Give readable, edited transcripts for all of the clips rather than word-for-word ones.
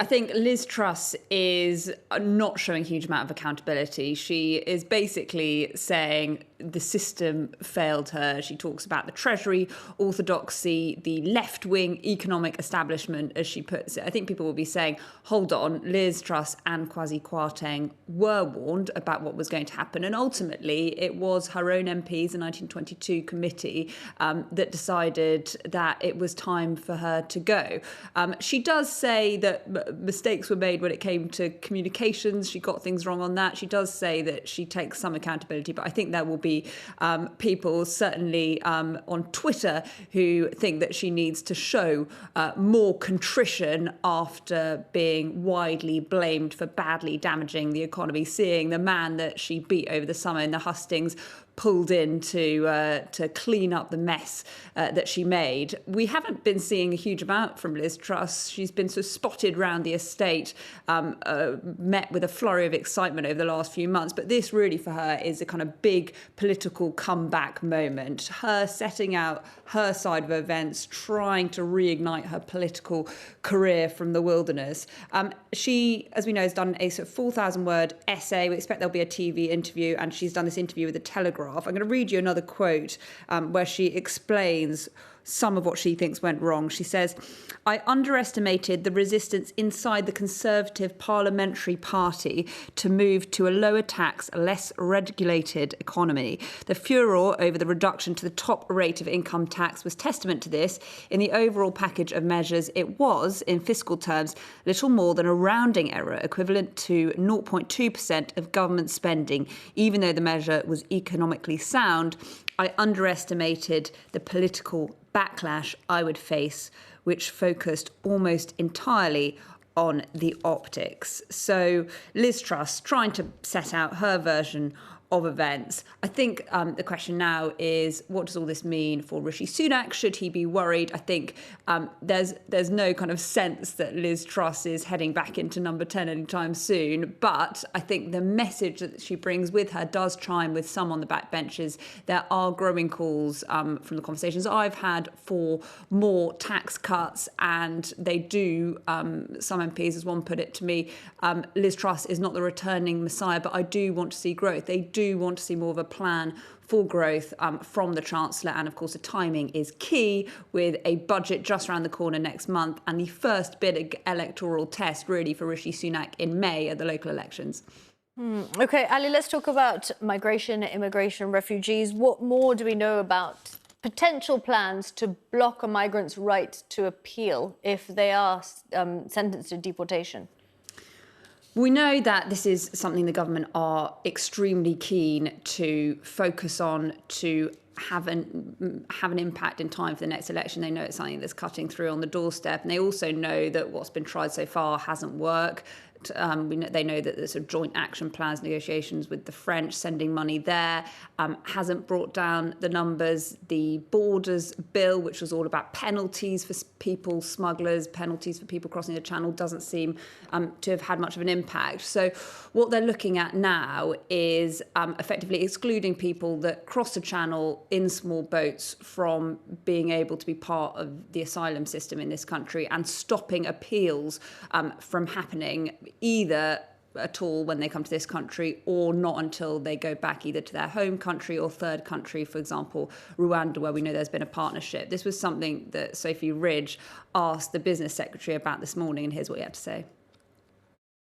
I think Liz Truss is not showing a huge amount of accountability. She is basically saying the system failed her. She talks about the Treasury orthodoxy, the left-wing economic establishment, as she puts it. I think people will be saying, hold on, Liz Truss and Kwasi Kwarteng were warned about what was going to happen. And ultimately, it was her own MPs, the 1922 committee, that decided that it was time for her to go. She does say that mistakes were made when it came to communications. She got things wrong on that. She does say that she takes some accountability, but I think there will be people, certainly on Twitter, who think that she needs to show more contrition after being widely blamed for badly damaging the economy, seeing the man that she beat over the summer in the hustings pulled in to clean up the mess that she made. We haven't been seeing a huge amount from Liz Truss. She's been sort of spotted around the estate, met with a flurry of excitement over the last few months. But this really for her is a kind of big political comeback moment. Her setting out her side of events, trying to reignite her political career from the wilderness. She, as we know, has done a sort of 4,000-word essay. We expect there'll be a TV interview, and she's done this interview with the Telegraph. I'm going to read you another quote where she explains some of what she thinks went wrong. She says, "I underestimated the resistance inside the Conservative Parliamentary Party to move to a lower tax, less regulated economy. The furor over the reduction to the top rate of income tax was testament to this. In the overall package of measures, it was, in fiscal terms, little more than a rounding error, equivalent to 0.2% of government spending. Even though the measure was economically sound, I underestimated the political backlash I would face, which focused almost entirely on the optics." So Liz Truss trying to set out her version of events. I think the question now is, what does all this mean for Rishi Sunak? Should he be worried? I think there's no kind of sense that Liz Truss is heading back into number 10 anytime soon. But I think the message that she brings with her does chime with some on the backbenches. There are growing calls from the conversations I've had for more tax cuts, and they do, some MPs, as one put it to me, Liz Truss is not the returning messiah, but I do want to see growth. They do want to see more of a plan for growth from the Chancellor. And of course, the timing is key, with a budget just around the corner next month and the first big electoral test really for Rishi Sunak in May at the local elections. OK, Ali, let's talk about migration, immigration, refugees. What more do we know about potential plans to block a migrant's right to appeal if they are sentenced to deportation? We know that this is something the government are extremely keen to focus on, to have an impact in time for the next election. They know it's something that's cutting through on the doorstep, and they also know that what's been tried so far hasn't worked. They know that the sort of joint action plans, negotiations with the French, sending money there, hasn't brought down the numbers. The Borders Bill, which was all about penalties for people, smugglers, penalties for people crossing the Channel, doesn't seem to have had much of an impact. So what they're looking at now is effectively excluding people that cross the Channel in small boats from being able to be part of the asylum system in this country, and stopping appeals from happening either at all when they come to this country, or not until they go back either to their home country or third country, for example, Rwanda, where we know there's been a partnership. This was something that Sophie Ridge asked the business secretary about this morning, and here's what he had to say.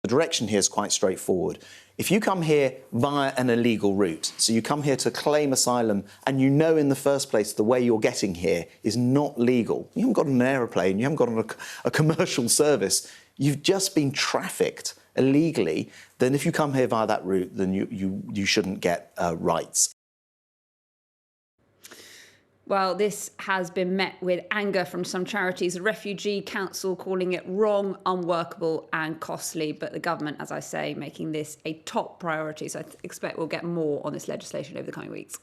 The direction here is quite straightforward. If you come here via an illegal route, so you come here to claim asylum, and you know in the first place the way you're getting here is not legal, you haven't got an aeroplane, you haven't got a commercial service, you've just been trafficked illegally, then if you come here via that route, then you shouldn't get rights. Well, this has been met with anger from some charities. The Refugee Council calling it wrong, unworkable and costly. But the government, as I say, making this a top priority. So I expect we'll get more on this legislation over the coming weeks.